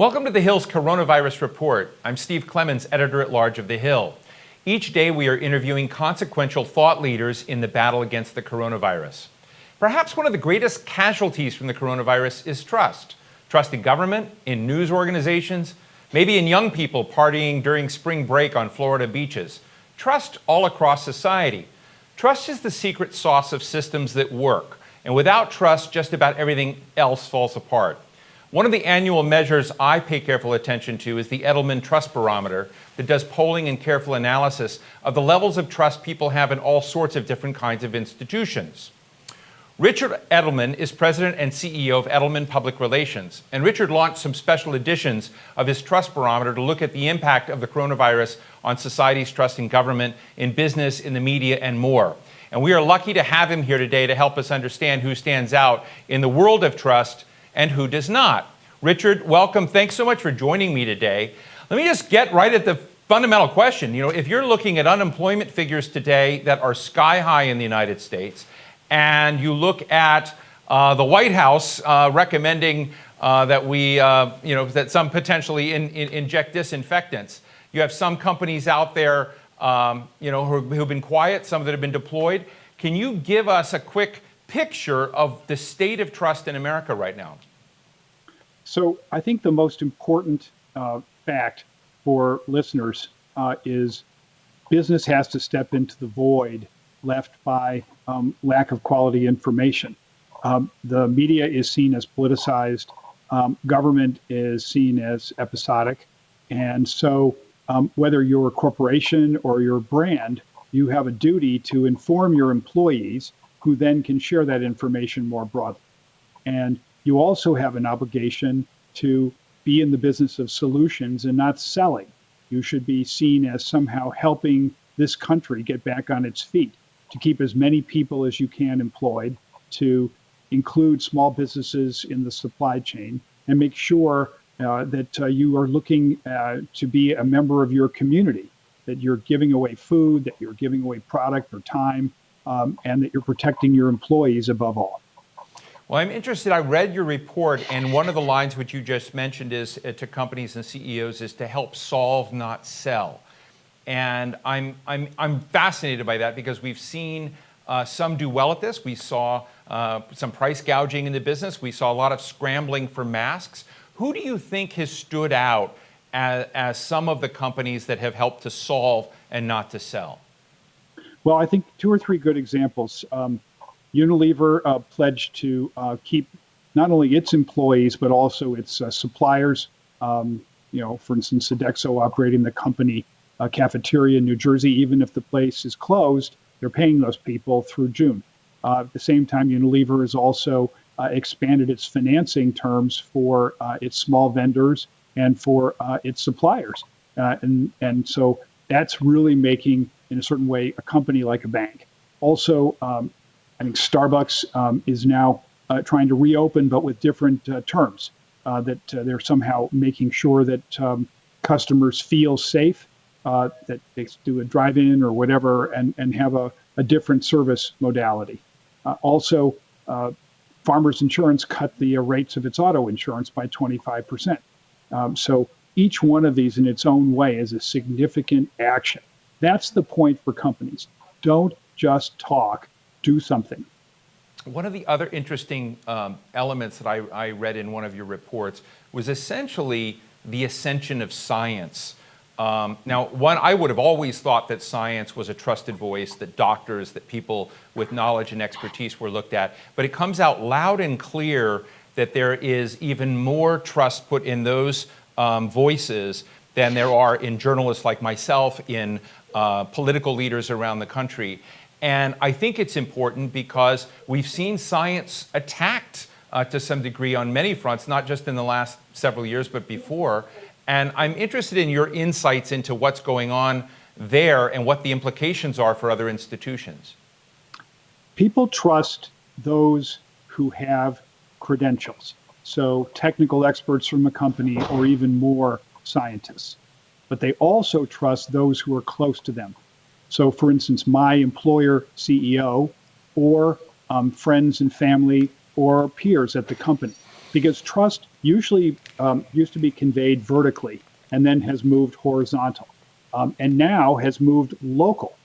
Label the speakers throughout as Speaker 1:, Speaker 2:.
Speaker 1: Welcome to The Hill's Coronavirus Report. I'm Steve Clemons, editor-at-large of The Hill. Each day we are interviewing consequential thought leaders in the battle against the coronavirus. Perhaps one of the greatest casualties from the coronavirus is trust. Trust in government, in news organizations, maybe in young people partying during spring break on Florida beaches. Trust all across society. Trust is the secret sauce of systems that work. And without trust, just about everything else falls apart. One of the annual measures I pay careful attention to is the Edelman Trust Barometer that does polling and careful analysis of the levels of trust people have in all sorts of different kinds of institutions. Richard Edelman is president and CEO of Edelman Public Relations, and Richard launched some special editions of his Trust Barometer to look at the impact of the coronavirus on society's trust in government, in business, in the media, and more. And we are lucky to have him here today to help us understand who stands out in the world of trust and who does not. Richard, welcome. Thanks so much for joining me today. Let me just get right at the fundamental question. If you're looking at unemployment figures today that are sky high in the United States, and you look at the White House recommending that we, that some potentially inject disinfectants. You have some companies out there, who've been quiet, some that have been deployed. Can you give us a quick picture of the state of trust in America right now?
Speaker 2: So I think the most important fact for listeners is business has to step into the void left by lack of quality information. The media is seen as politicized. Government is seen as episodic. And so whether you're a corporation or your brand, you have a duty to inform your employees who then can share that information more broadly. And you also have an obligation to be in the business of solutions and not selling. You should be seen as somehow helping this country get back on its feet, to keep as many people as you can employed, to include small businesses in the supply chain, and make sure that you are looking to be a member of your community, that you're giving away food, that you're giving away product or time, and that you're protecting your employees above all.
Speaker 1: Well, I'm interested. I read your report, and one of the lines which you just mentioned is to companies and CEOs is to help solve, not sell. And I'm fascinated by that because we've seen some do well at this. We saw some price gouging in the business. We saw a lot of scrambling for masks. Who do you think has stood out as some of the companies that have helped to solve and not to sell?
Speaker 2: Well, I think two or three good examples. Unilever pledged to keep not only its employees, but also its suppliers. For instance, Sodexo operating the company cafeteria in New Jersey, even if the place is closed, they're paying those people through June. At the same time, Unilever has also expanded its financing terms for its small vendors and for its suppliers. And so that's really making, in a certain way, a company like a bank. Also, I think Starbucks is now trying to reopen, but with different terms, that they're somehow making sure that customers feel safe, that they do a drive-in or whatever and have a different service modality. Also, Farmers Insurance cut the rates of its auto insurance by 25%. So each one of these in its own way is a significant action. That's the point for companies. Don't just talk, do something.
Speaker 1: One of the other interesting elements that I read in one of your reports was essentially the ascension of science. I would have always thought that science was a trusted voice, that doctors, that people with knowledge and expertise were looked at. But it comes out loud and clear that there is even more trust put in those voices than there are in journalists like myself, in political leaders around the country. And I think it's important because we've seen science attacked to some degree on many fronts, not just in the last several years, but before. And I'm interested in your insights into what's going on there and what the implications are for other institutions.
Speaker 2: People trust those who have credentials. So technical experts from a company or even more scientists. But they also trust those who are close to them. So for instance, my employer CEO or friends and family or peers at the company. because trust usually used to be conveyed vertically and then has moved horizontal, and now has moved local,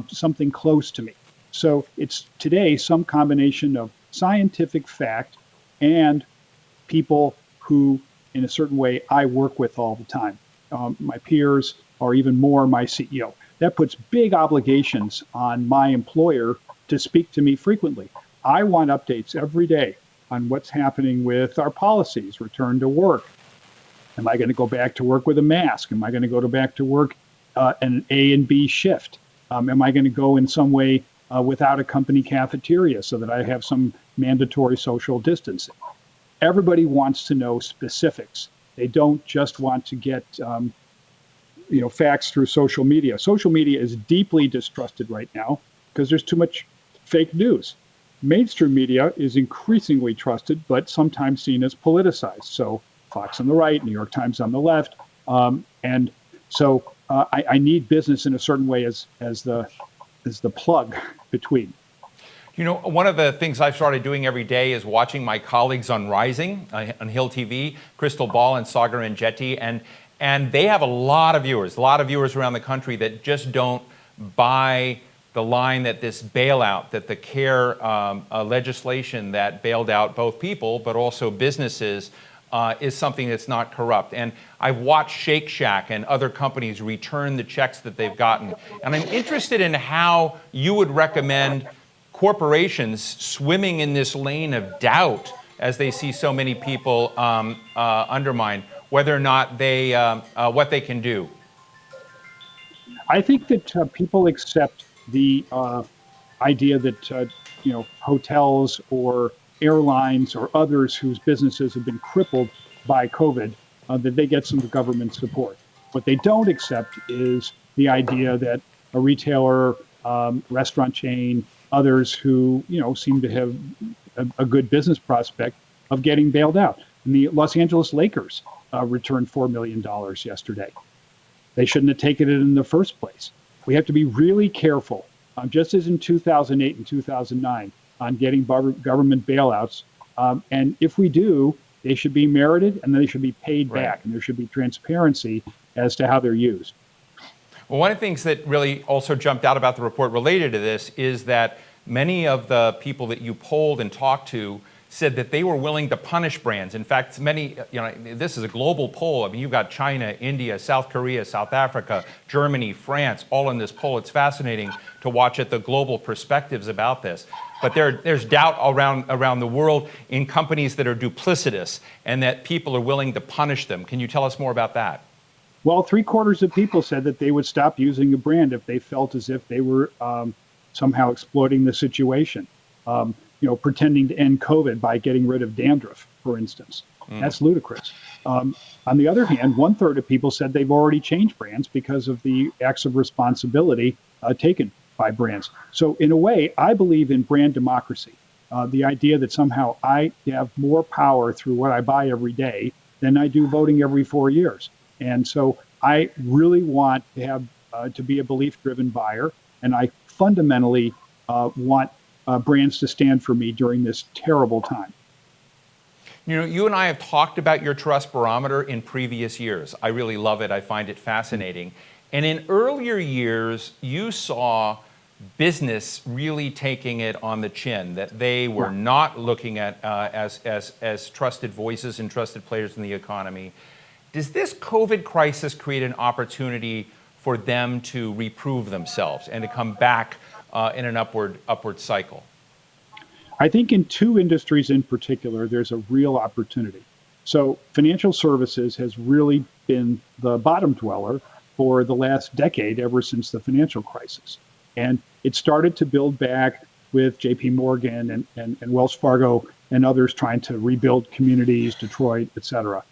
Speaker 2: something close to me. So it's today some combination of scientific fact and people who, in a certain way, I work with all the time, my peers, or even more, my CEO. That puts big obligations on my employer to speak to me frequently. I want updates every day on what's happening with our policies, return to work. Am I going to go back to work with a mask? Am I going to go back to work an A and B shift? Am I going to go in some way without a company cafeteria so that I have some mandatory social distancing? Everybody wants to know specifics. They don't just want to get facts through social media. Social media is deeply distrusted right now because there's too much fake news. Mainstream media is increasingly trusted, but sometimes seen as politicized. So Fox on the right, New York Times on the left, and so I need business in a certain way as the plug between.
Speaker 1: You know, one of the things I've started doing every day is watching my colleagues on Rising, on Hill TV, Crystal Ball and Sagar and Jetty, and they have a lot of viewers around the country that just don't buy the line that this bailout, that the CARE legislation that bailed out both people but also businesses is something that's not corrupt. And I've watched Shake Shack and other companies return the checks that they've gotten. And I'm interested in how you would recommend corporations swimming in this lane of doubt as they see so many people undermine, whether or not they, what they can do.
Speaker 2: I think that people accept the idea that hotels or airlines or others whose businesses have been crippled by COVID, that they get some government support. What they don't accept is the idea that a retailer, restaurant chain, others who seem to have a good business prospect of getting bailed out. And the Los Angeles Lakers returned $4 million yesterday. They shouldn't have taken it in the first place. We have to be really careful, just as in 2008 and 2009, on getting government bailouts. And if we do, they should be merited and they should be paid back. And there should be transparency as to how they're used.
Speaker 1: Well, one of the things that really also jumped out about the report related to this is that many of the people that you polled and talked to said that they were willing to punish brands. In fact, this is a global poll. I mean, you've got China, India, South Korea, South Africa, Germany, France, all in this poll. It's fascinating to watch the global perspectives about this. But there's doubt around the world in companies that are duplicitous and that people are willing to punish them. Can you tell us more about that?
Speaker 2: Well, 3/4 of people said that they would stop using a brand if they felt as if they were somehow exploiting the situation. Pretending to end COVID by getting rid of dandruff, for instance. That's ludicrous. On the other hand, 1/3 of people said they've already changed brands because of the acts of responsibility taken by brands. So in a way, I believe in brand democracy. The idea that somehow I have more power through what I buy every day than I do voting every 4 years. And so I really want to have to be a belief-driven buyer, and I fundamentally want brands to stand for me during this terrible time.
Speaker 1: You and I have talked about your trust barometer in previous years. I really love it. I find it fascinating. And in earlier years, you saw business really taking it on the chin, that they were not looking at as trusted voices and trusted players in the economy. Does this COVID crisis create an opportunity for them to reprove themselves and to come back in an upward cycle?
Speaker 2: I think in two industries in particular, there's a real opportunity. So financial services has really been the bottom dweller for the last decade, ever since the financial crisis. And it started to build back with JP Morgan and Wells Fargo and others trying to rebuild communities, Detroit, et cetera.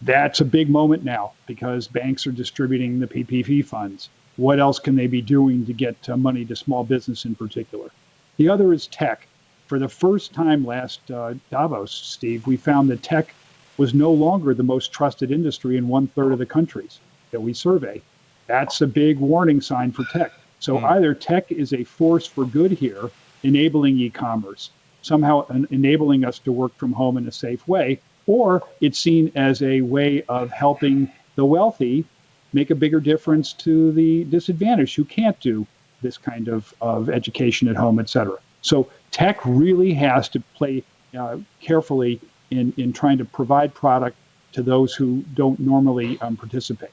Speaker 2: That's a big moment now because banks are distributing the PPP funds. What else can they be doing to get money to small business in particular? The other is tech. For the first time last Davos, Steve, we found that tech was no longer the most trusted industry in 1/3 of the countries that we survey. That's a big warning sign for tech. So either tech is a force for good here, enabling e-commerce, somehow enabling us to work from home in a safe way, or it's seen as a way of helping the wealthy make a bigger difference to the disadvantaged who can't do this kind of education at home, et cetera. So tech really has to play carefully in trying to provide product to those who don't normally participate.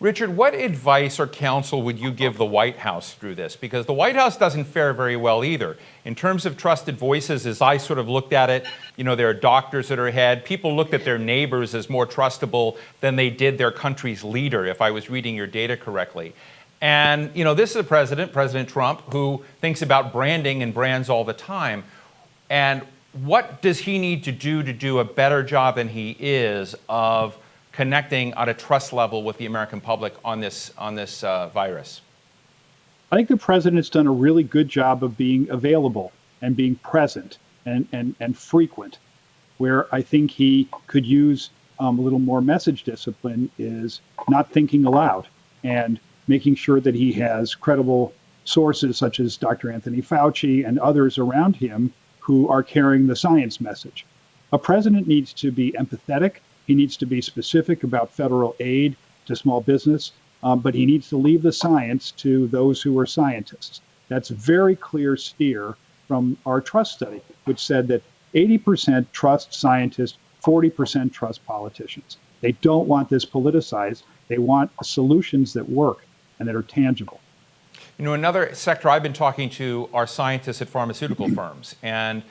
Speaker 1: Richard, what advice or counsel would you give the White House through this? Because the White House doesn't fare very well either. In terms of trusted voices, as I sort of looked at it, there are doctors that are ahead. People looked at their neighbors as more trustable than they did their country's leader, if I was reading your data correctly. And, this is a president, President Trump, who thinks about branding and brands all the time. And what does he need to do a better job than he is of connecting at a trust level with the American public on this virus?
Speaker 2: I think the president's done a really good job of being available and being present and frequent. Where I think he could use a little more message discipline is not thinking aloud and making sure that he has credible sources such as Dr. Anthony Fauci and others around him who are carrying the science message. A president needs to be empathetic. He needs to be specific about federal aid to small business, but he needs to leave the science to those who are scientists. That's a very clear steer from our trust study, which said that 80% trust scientists, 40% trust politicians. They don't want this politicized. They want solutions that work and that are tangible.
Speaker 1: Another sector I've been talking to are scientists at pharmaceutical firms. And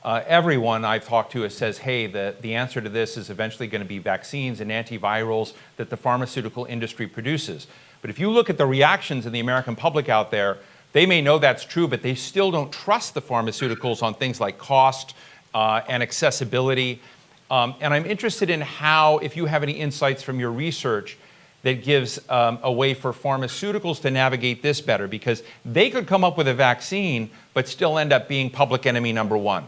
Speaker 1: everyone I've talked to says, hey, the answer to this is eventually going to be vaccines and antivirals that the pharmaceutical industry produces. But if you look at the reactions in the American public out there, they may know that's true, but they still don't trust the pharmaceuticals on things like cost and accessibility. And I'm interested in how, if you have any insights from your research, that gives a way for pharmaceuticals to navigate this better, because they could come up with a vaccine but still end up being public enemy number one.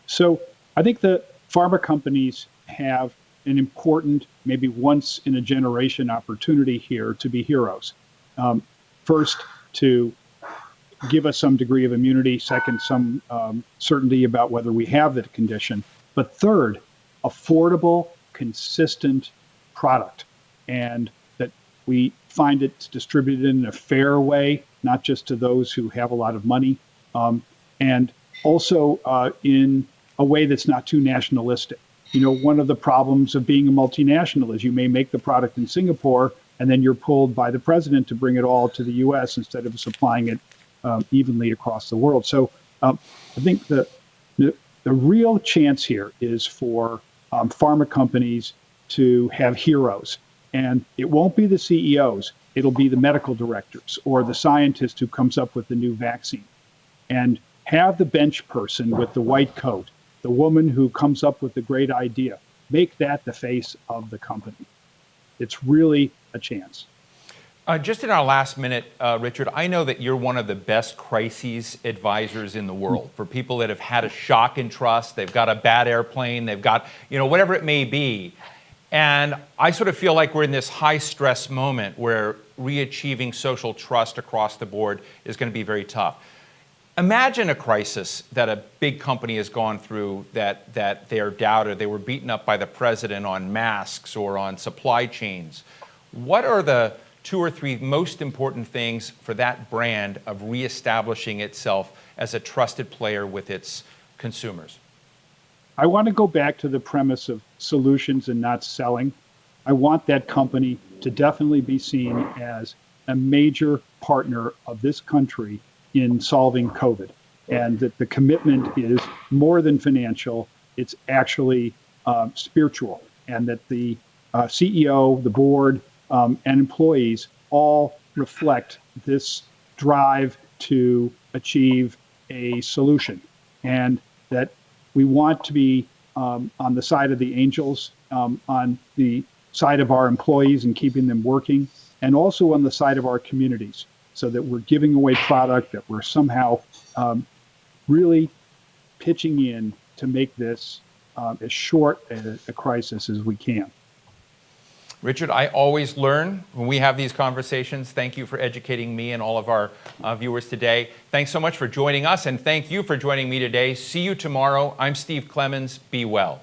Speaker 2: So I think the pharma companies have an important, maybe once in a generation opportunity here to be heroes. First, to give us some degree of immunity. Second, some certainty about whether we have the condition. But third, affordable, consistent product. And that we find it's distributed in a fair way, not just to those who have a lot of money, and also in a way that's not too nationalistic. One of the problems of being a multinational is you may make the product in Singapore, and then you're pulled by the president to bring it all to the U.S. instead of supplying it evenly across the world. So I think the real chance here is for pharma companies to have heroes. And it won't be the CEOs. It'll be the medical directors or the scientist who comes up with the new vaccine. And have the bench person with the white coat, the woman who comes up with the great idea, make that the face of the company. It's really a chance.
Speaker 1: Just in our last minute, Richard, I know that you're one of the best crises advisors in the world for people that have had a shock in trust. They've got a bad airplane. They've got, whatever it may be. And I sort of feel like we're in this high stress moment where re-achieving social trust across the board is going to be very tough. Imagine a crisis that a big company has gone through that they are doubted. They were beaten up by the president on masks or on supply chains. What are the 2 or 3 most important things for that brand of reestablishing itself as a trusted player with its consumers?
Speaker 2: I want to go back to the premise of solutions and not selling. I want that company to definitely be seen as a major partner of this country in solving COVID, and that the commitment is more than financial, it's actually spiritual, and that the CEO, the board, and employees all reflect this drive to achieve a solution, and that we want to be on the side of the angels, on the side of our employees and keeping them working, and also on the side of our communities, so that we're giving away product, that we're somehow really pitching in to make this as short a crisis as we can.
Speaker 1: Richard, I always learn when we have these conversations. Thank you for educating me and all of our viewers today. Thanks so much for joining us, and thank you for joining me today. See you tomorrow. I'm Steve Clemons. Be well.